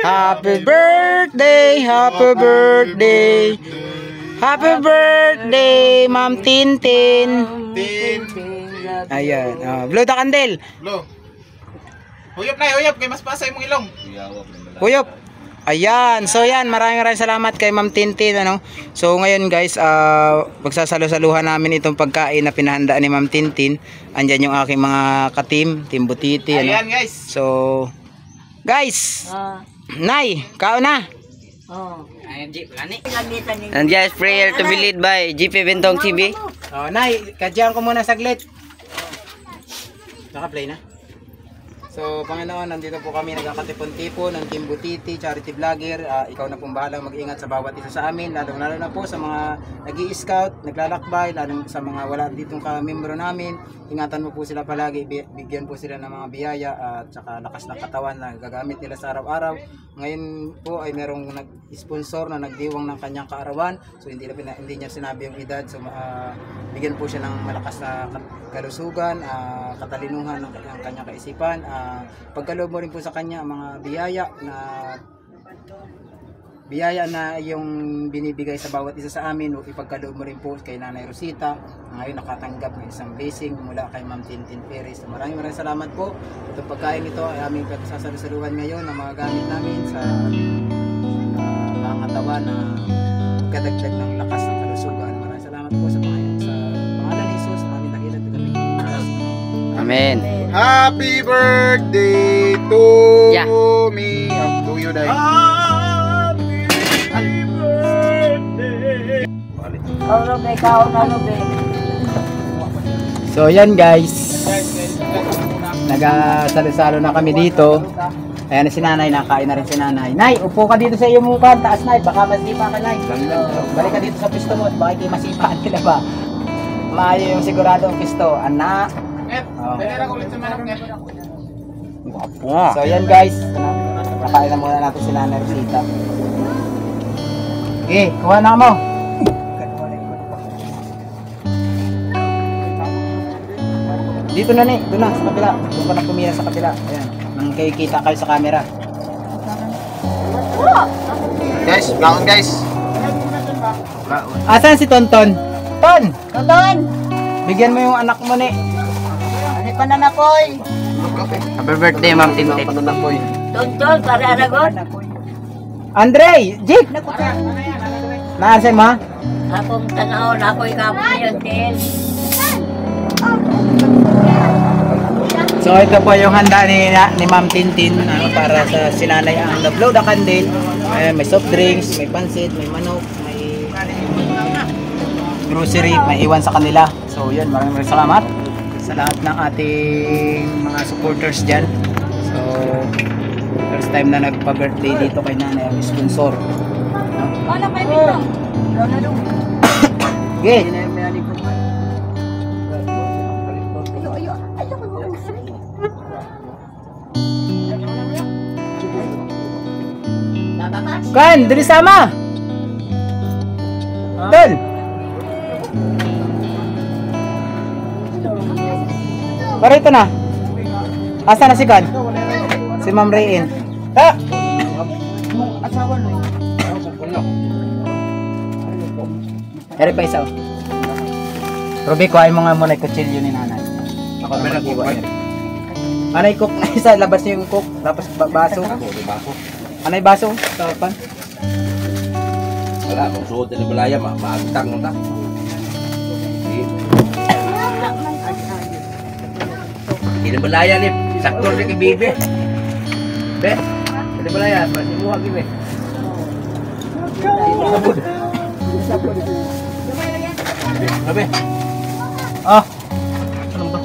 Happy birthday, happy birthday. Happy birthday, Ma'am Tintin. Ayan, blow the candle. Lo. Huyop na, huyop kay mas pasay mong ilong. Huyop. Ayan, so yan, maraming salamat kay Ma'am Tintin, ano. So ngayon guys, magsasalo-saluhan namin itong pagkain na pinahanda ni Ma'am Tintin. Andyan yung aking mga ka-team, Team Butiti, ano. Ayan guys. So guys, Nay, kaon na. And just prayer to be led by GP Bentong TV. Oh, Nay, kadyan ko muna saglit. Naka-play na. So So, Panginoon, nandito po kami nagkakatipon-tipon ng Team Butiti, Charity Vlogger. Ikaw na pong bahalang mag-ingat sa bawat isa sa amin, lalo na po sa mga nag-i-scout, naglalakbay, lalo sa mga wala ditong ka-membro namin. Ingatan mo po sila palagi, bigyan po sila ng mga biyaya at saka lakas ng katawan na gagamit nila sa araw-araw. Ngayon po ay merong nag-sponsor na nagdiwang ng kanyang kaarawan. So, hindi niya sinabi yung edad. So, bigyan po siya ng malakas na kalusugan, katalinuhan ng kanyang kaisipan. Pagkaloob mo rin po sa kanya mga biyaya na yung binibigay sa bawat isa sa amin. Ipagkaloob mo rin po kay Nanay Rosita. Ngayon nakatanggap ng isang blessing mula kay Ma'am Tintin Perez. Maraming salamat po. Itong pagkain ito ay aming pagsasalusaluhan ngayon na mga gamit namin sa pangatawan na kadagdag ng lakas ng kalusugan. Maraming salamat po sa pangalan ni Jesus na aming dakilan ito kami. Amen. Happy birthday to me. To you, Day. So yan guys, nagasalo-salo na kami dito. Ayan na si Nanay, nakain na rin si Nanay. Nay, upo ka dito sa iyong mukha, taas Nay, baka masipa ka Nay. Balik ka dito sa pisto mo, baka hindi masipa nila ba. Maayo yung sigurado ang pisto, anak. So yan guys, nakain na muna natin si Nanay Rosita. Okay, kuha na mo. Dito na ni, doon na sa kabila. Doon ka na tumira sa kabila. Ayan, nang kikita kayo sa camera. Guys, laon guys. Asan si Tonton? Ton! Tonton! Bigyan mo yung anak mo ni. Ano pa na nakoy? Happy birthday, Ma'am Tintin. Tonton, para aragon. Andre! Jake! Naasan mo? Akong tanaw na ako'y kapon din. So ito po yung handa ni Ma'am Tintin para sa sinanay ang blow the candle. Ayan, may soft drinks, may pansit, may manok, may grocery, may iwan sa kanila. So yun, maraming salamat sa lahat ng ating mga supporters dyan. So first time na nagpa-birthday dito kay Nanay ang sponsor. Wala pa ito. Okay. Kan, dali sama. Dal. Parito na. Asa na si Kan? Si Ma'am Rayin. Ha? Asawa na yun. Dari pa isa. Ruby, kuhain mo nga muna yung kutsilyo ni Nanay. Ako na mag-iwa yan. Anay cook na isa, labas niyo yung cook. Tapos baso. Anay baso sa pan. Wala, kung suot na balaya, maagtang mo ta. Hindi na balaya ni, saktor na kay Bibi. Be, hindi na balaya, masimuha Bibi. Sabi. Oh. Ano ba?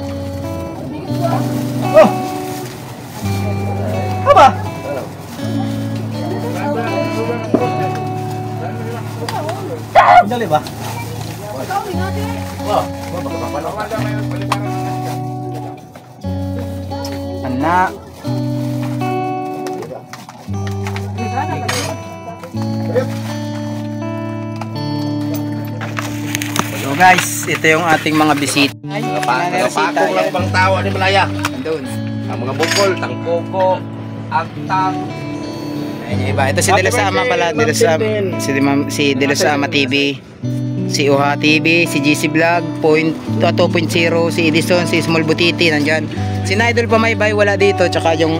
Oh. Apa? Dali ba? Anak. So guys, ito yung ating mga bisita. Nagapakong lang bang tawa ni balaya. Andun. Ang mga bukol, tangkoko, agtang. Ayun yung iba. Ito si De Los Ama pala. Si De Los Ama TV. Si Uha TV. Si GC Vlog. 2.0. Si Edison. Si Small Butiti. Nandyan. Si Idol Pamaybay wala dito. Tsaka yung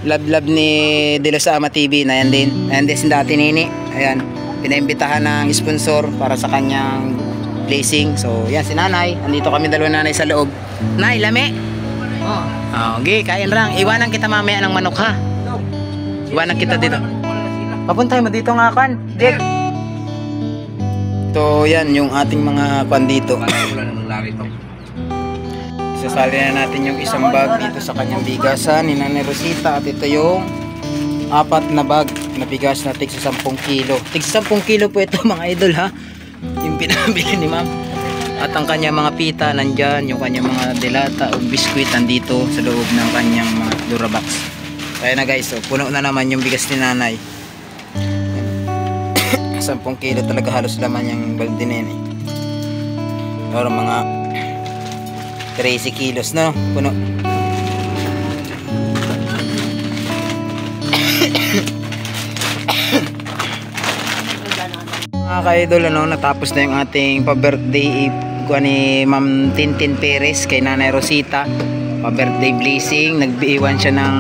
lab ni De Los Ama TV. Na yan din. Ayan din si dati Nini. Ayan. Pinaimbitahan ng sponsor para sa kanyang blessing. So yan si Nanay. Andito kami dalawa Nanay sa loob. Nay, lami. Okay, kain lang. Iwanan kita mamaya ng manok ha. Iwanan kita dito. Papuntay mo dito nga kan. Dick. So yan yung ating mga kwan dito. Isasali na natin yung isang bag dito sa kanyang bigasan ni Nanay Rosita. At ito yung 4 na bag na bigas na tig sa 10 kilo. Tig sa 10 kilo po ito mga idol ha. Yung pinabili ni ma'am. At ang kanyang mga pita nandyan. Yung kanyang mga delata o biskuit nandito sa loob ng kanyang mga Durabox. Kaya na guys, so, puno na naman yung bigas ni nanay. 10 kilo talaga halos laman yung balde na yun eh. Or mga 13 kilos no, puno. Mga ka-idol, natapos na yung ating pa-birthday ni Ma'am Tintin Perez kay Nanay Rosita. Pa-birthday blessing, nag-iwan siya ng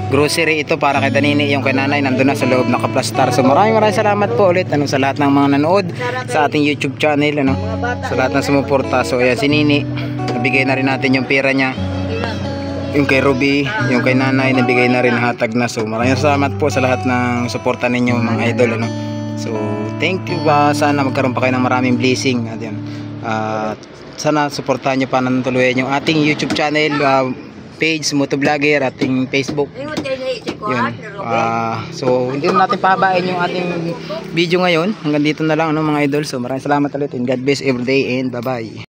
grocery ito para kay Tanini, yung kay nanay nandun na sa loob nakaplastar. So maraming salamat po ulit sa lahat ng mga nanood sa ating YouTube channel, sa lahat ng sumuporta. So ayan, si Nini, nabigay na rin natin yung pera niya. Yung kay Ruby, yung kay nanay, nabigay na rin, hatag na. So maraming salamat po sa lahat ng suporta ninyo mga idol. So thank you, sana magkaroon pa kayo ng maraming blessing. At yan, sana suportahan nyo pa ng tuluyan yung ating YouTube channel, page, motovlogger, ating Facebook. Yun. So hindi na natin pahabain yung ating video ngayon. Hanggang dito na lang mga idol. So maraming salamat ulit and God bless every day and bye bye.